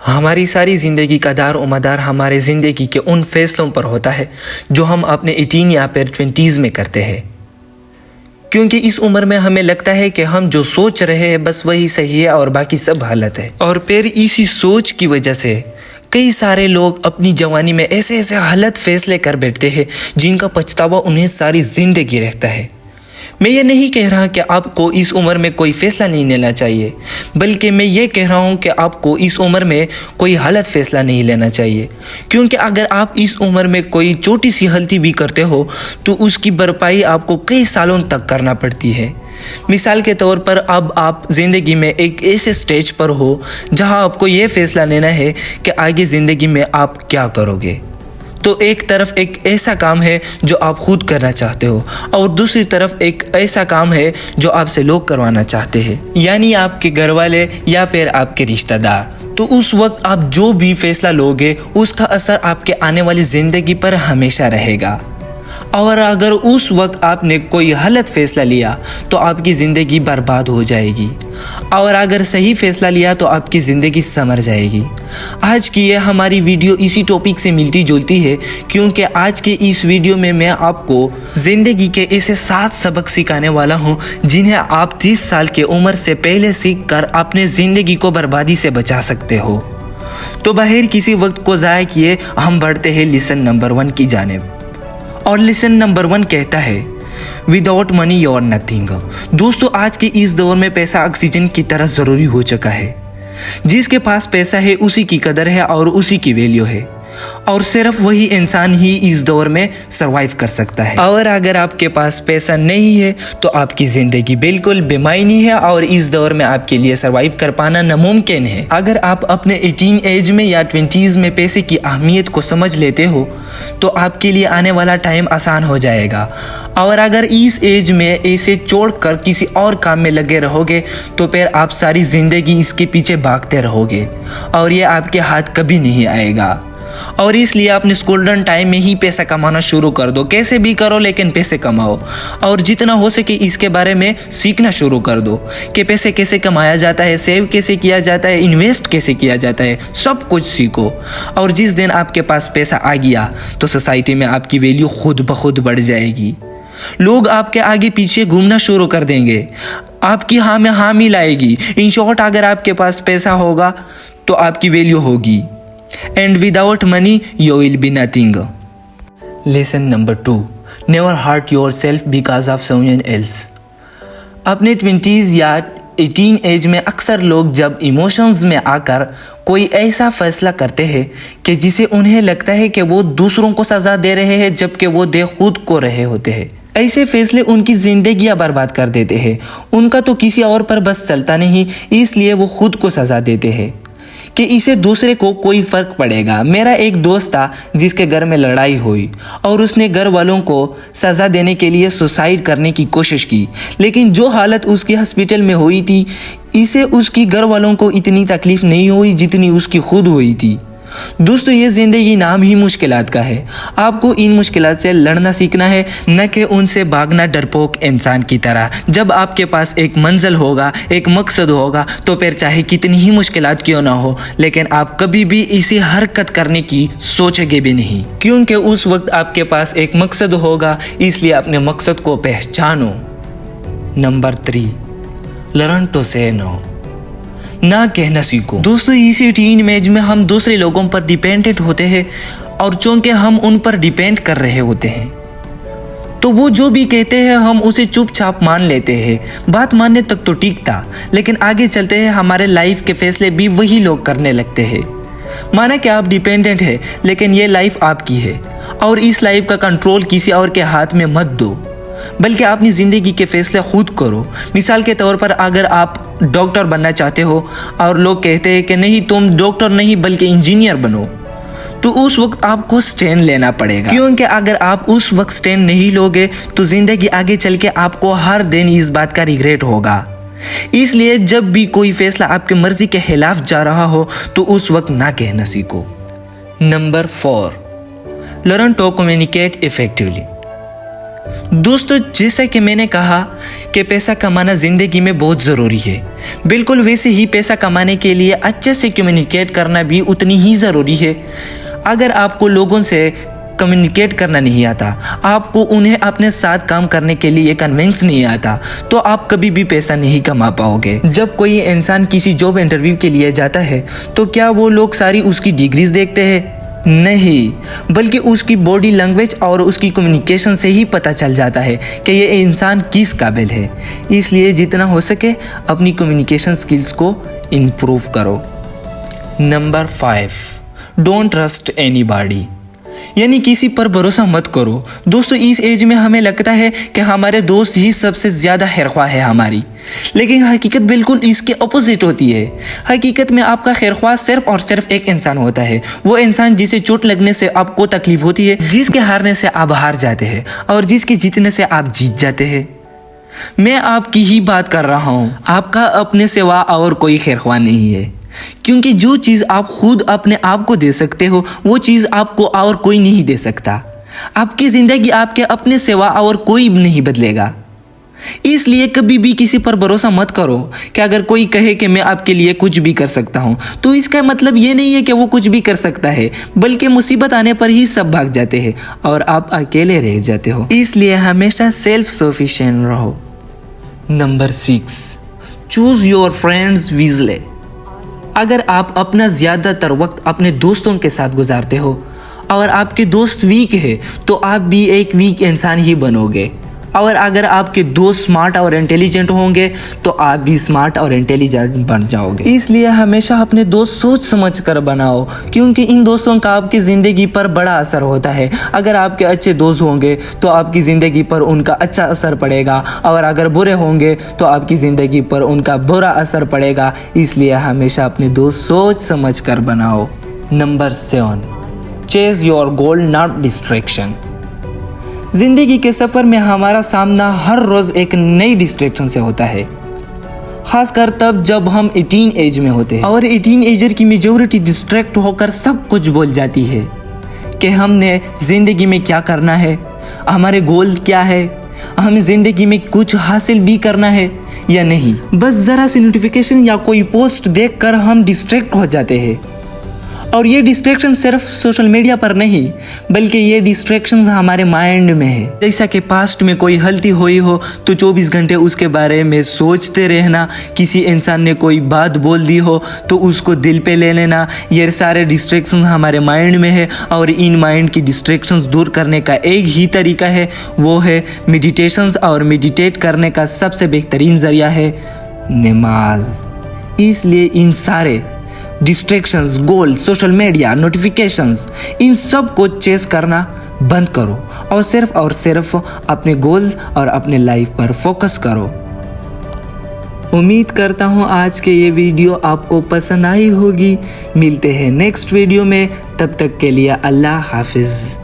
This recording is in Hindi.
हमारी सारी ज़िंदगी का दार व मदार हमारे ज़िंदगी के उन फैसलों पर होता है जो हम अपने 18 या फिर 20s में करते हैं, क्योंकि इस उम्र में हमें लगता है कि हम जो सोच रहे हैं बस वही सही है और बाकी सब गलत है। और फिर इसी सोच की वजह से कई सारे लोग अपनी जवानी में ऐसे ऐसे गलत फैसले कर बैठते हैं जिनका पछतावा उन्हें सारी ज़िंदगी रहता है। मैं ये नहीं कह रहा कि आपको इस उम्र में कोई फैसला नहीं लेना चाहिए, बल्कि मैं ये कह रहा हूँ कि आपको इस उम्र में कोई गलत फैसला नहीं लेना चाहिए, क्योंकि अगर आप इस उम्र में कोई छोटी सी गलती भी करते हो तो उसकी भरपाई आपको कई सालों तक करना पड़ती है। मिसाल के तौर पर अब आप ज़िंदगी में एक ऐसे स्टेज पर हो जहाँ आपको ये फैसला लेना है कि आगे ज़िंदगी में आप क्या करोगे। तो एक तरफ एक ऐसा काम है जो आप खुद करना चाहते हो और दूसरी तरफ एक ऐसा काम है जो आपसे लोग करवाना चाहते हैं, यानी आपके घर वाले या फिर आपके रिश्तेदार। तो उस वक्त आप जो भी फैसला लोगे उसका असर आपके आने वाली ज़िंदगी पर हमेशा रहेगा। और अगर उस वक्त आपने कोई गलत फैसला लिया तो आपकी ज़िंदगी बर्बाद हो जाएगी, और अगर सही फैसला लिया तो आपकी ज़िंदगी संवर जाएगी। आज की ये हमारी वीडियो इसी टॉपिक से मिलती जुलती है, क्योंकि आज के इस वीडियो में मैं आपको ज़िंदगी के ऐसे 7 सबक सिखाने वाला हूँ जिन्हें आप 30 साल की उम्र से पहले सीख कर अपने ज़िंदगी को बर्बादी से बचा सकते हो। तो बगैर किसी वक्त को ज़ाया किए हम बढ़ते हैं लेसन नंबर 1 की जानिब। और लेसन नंबर 1 कहता है, without money you are nothing. दोस्तों, आज के इस दौर में पैसा ऑक्सीजन की तरह ज़रूरी हो चुका है। जिसके पास पैसा है उसी की कदर है और उसी की वैल्यू है, और सिर्फ वही इंसान ही इस दौर में सरवाइव कर सकता है। और अगर आपके पास पैसा नहीं है तो आपकी ज़िंदगी बिल्कुल बेमायनी है और इस दौर में आपके लिए सरवाइव कर पाना नामुमकिन है। अगर आप अपने 18 एज में या 20s में पैसे की अहमियत को समझ लेते हो तो आपके लिए आने वाला टाइम आसान हो जाएगा, और अगर इस एज में ऐसे छोड़कर किसी और काम में लगे रहोगे तो फिर आप सारी ज़िंदगी इसके पीछे भागते रहोगे और ये आपके हाथ कभी नहीं आएगा। और इसलिए अपने स्कूल टाइम में ही पैसा कमाना शुरू कर दो, कैसे भी करो लेकिन पैसे कमाओ, और जितना हो सके इसके बारे में सीखना शुरू कर दो कि पैसे कैसे कमाया जाता है, सेव कैसे किया जाता है, इन्वेस्ट कैसे किया जाता है, सब कुछ सीखो। और जिस दिन आपके पास पैसा आ गया तो सोसाइटी में आपकी वैल्यू खुद ब खुद बढ़ जाएगी। लोग आपके आगे पीछे घूमना शुरू कर देंगे, आपकी हाँ में हाँ मिलाएगी। इन शॉर्ट, अगर आपके पास पैसा होगा तो आपकी वैल्यू होगी, and without money you will be nothing. Lesson number 2, never hurt yourself because of someone else. अपने 20s या 18 एज में अक्सर लोग जब इमोशंस में आकर कोई ऐसा फैसला करते हैं कि जिसे उन्हें लगता है कि वो दूसरों को सज़ा दे रहे हैं जबकि वो दे खुद को रहे होते हैं। ऐसे फैसले उनकी ज़िंदगियां बर्बाद कर देते हैं। उनका तो किसी और पर बस चलता नहीं, इसलिए वो खुद को सज़ा देते हैं कि इसे दूसरे को कोई फ़र्क पड़ेगा। मेरा एक दोस्त था जिसके घर में लड़ाई हुई और उसने घर वालों को सज़ा देने के लिए सुसाइड करने की कोशिश की, लेकिन जो हालत उसकी हॉस्पिटल में हुई थी इसे उसकी घर वालों को इतनी तकलीफ़ नहीं हुई जितनी उसकी खुद हुई थी। दोस्तों, ये ज़िंदगी नाम ही मुश्किलात का है। आपको इन मुश्किलात से लड़ना सीखना है, न कि उनसे भागना डरपोक इंसान की तरह। जब आपके पास एक मंजिल होगा, एक मकसद होगा, तो फिर चाहे कितनी ही मुश्किलात क्यों ना हो, लेकिन आप कभी भी इसी हरकत करने की सोचेंगे भी नहीं, क्योंकि उस वक्त आपके पास एक मकसद होगा। इसलिए अपने मकसद को पहचानो। नंबर 3, लर्न टू से नो। ना कहना सीखो। दोस्तों, इसी टीन एज में हम दूसरे लोगों पर डिपेंडेंट होते हैं, और चूंकि हम उन पर डिपेंड कर रहे होते हैं तो वो जो भी कहते हैं हम उसे चुपचाप मान लेते हैं। बात मानने तक तो ठीक था, लेकिन आगे चलते हैं हमारे लाइफ के फैसले भी वही लोग करने लगते हैं। माना कि आप डिपेंडेंट है, लेकिन ये लाइफ आपकी है और इस लाइफ का कंट्रोल किसी और के हाथ में मत दो, बल्कि अपनी ज़िंदगी के फैसले खुद करो। मिसाल के तौर पर, अगर आप डॉक्टर बनना चाहते हो और लोग कहते हैं कि नहीं तुम डॉक्टर नहीं बल्कि इंजीनियर बनो, तो उस वक्त आपको स्टैंड लेना पड़ेगा, क्योंकि अगर आप उस वक्त स्टैंड नहीं लोगे तो ज़िंदगी आगे चल के आपको हर दिन इस बात का रिग्रेट होगा। इसलिए जब भी कोई फैसला आपकी मर्जी के खिलाफ जा रहा हो तो उस वक्त ना कहना सीखो। Number 4, learn to communicate effectively. दोस्तों, जैसा कि मैंने कहा कि पैसा कमाना ज़िंदगी में बहुत ज़रूरी है, बिल्कुल वैसे ही पैसा कमाने के लिए अच्छे से कम्युनिकेट करना भी उतनी ही ज़रूरी है। अगर आपको लोगों से कम्युनिकेट करना नहीं आता, आपको उन्हें अपने साथ काम करने के लिए कन्विंस नहीं आता, तो आप कभी भी पैसा नहीं कमा पाओगे। जब कोई इंसान किसी जॉब इंटरव्यू के लिए जाता है तो क्या वो लोग सारी उसकी डिग्रीज देखते हैं? नहीं, बल्कि उसकी बॉडी लैंग्वेज और उसकी कम्युनिकेशन से ही पता चल जाता है कि ये इंसान किस काबिल है। इसलिए जितना हो सके अपनी कम्युनिकेशन स्किल्स को इम्प्रूव करो। नंबर 5, डोंट ट्रस्ट एनीबॉडी, यानी किसी पर भरोसा मत करो। दोस्तों, इस एज में हमें लगता है कि हमारे दोस्त ही सबसे ज़्यादा खैरख्वाह है हमारी, लेकिन हकीकत बिल्कुल इसके अपोजिट होती है। हकीकत में आपका खैरख्वाह सिर्फ और सिर्फ एक इंसान होता है, वो इंसान जिसे चोट लगने से आपको तकलीफ होती है, जिसके हारने से आप हार जाते हैं और जिसके जीतने से आप जीत जाते हैं। मैं आपकी ही बात कर रहा हूँ। आपका अपने सिवा और कोई खैरख्वाह नहीं है, क्योंकि जो चीज़ आप खुद अपने आप को दे सकते हो वो चीज़ आपको और कोई नहीं दे सकता। आपकी ज़िंदगी आपके अपने सिवा और कोई नहीं बदलेगा। इसलिए कभी भी किसी पर भरोसा मत करो कि अगर कोई कहे कि मैं आपके लिए कुछ भी कर सकता हूँ, तो इसका मतलब ये नहीं है कि वो कुछ भी कर सकता है, बल्कि मुसीबत आने पर ही सब भाग जाते हैं और आप अकेले रह जाते हो। इसलिए हमेशा सेल्फ सफिशिएंट रहो। नंबर 6, चूज योर फ्रेंड्स विजली। अगर आप अपना ज़्यादातर वक्त अपने दोस्तों के साथ गुजारते हो और आपके दोस्त वीक है, तो आप भी एक वीक इंसान ही बनोगे। और अगर आपके दोस्त स्मार्ट और इंटेलिजेंट होंगे तो आप भी स्मार्ट और इंटेलिजेंट बन जाओगे। इसलिए हमेशा अपने दोस्त सोच समझ कर बनाओ, क्योंकि इन दोस्तों का आपकी ज़िंदगी पर बड़ा असर होता है। अगर आपके अच्छे दोस्त होंगे तो आपकी ज़िंदगी पर उनका अच्छा असर पड़ेगा, और अगर बुरे होंगे तो आपकी ज़िंदगी पर उनका बुरा असर पड़ेगा। इसलिए हमेशा अपने दोस्त सोच समझ कर बनाओ। Number 7, chase your goal not distraction. जिंदगी के सफ़र में हमारा सामना हर रोज़ एक नई डिस्ट्रैक्शन से होता है, खासकर तब जब हम 18 एज में होते हैं। और 18 एजर की मेजॉरिटी डिस्ट्रैक्ट होकर सब कुछ भूल जाती है कि हमने ज़िंदगी में क्या करना है, हमारे गोल क्या है, हमें ज़िंदगी में कुछ हासिल भी करना है या नहीं। बस ज़रा सी नोटिफिकेशन या कोई पोस्ट देखकर हम डिस्ट्रैक्ट हो जाते हैं। और ये डिस्ट्रैक्शन सिर्फ सोशल मीडिया पर नहीं, बल्कि ये डिस्ट्रैक्शंस हमारे माइंड में है। जैसा कि पास्ट में कोई गलती हुई हो तो 24 घंटे उसके बारे में सोचते रहना, किसी इंसान ने कोई बात बोल दी हो तो उसको दिल पे ले लेना, ये सारे डिस्ट्रैक्शंस हमारे माइंड में है। और इन माइंड की डिस्ट्रैक्शंस दूर करने का एक ही तरीका है, वो है मेडिटेशंस। और मेडिटेट करने का सबसे बेहतरीन ज़रिया है नमाज। इसलिए इन सारे डिस्ट्रैक्शंस, गोल, सोशल मीडिया, नोटिफिकेशंस, इन सब को चेस करना बंद करो और सिर्फ अपने गोल्स और अपने लाइफ पर फोकस करो। उम्मीद करता हूँ आज के ये वीडियो आपको पसंद आई होगी। मिलते हैं नेक्स्ट वीडियो में, तब तक के लिए अल्लाह हाफिज़।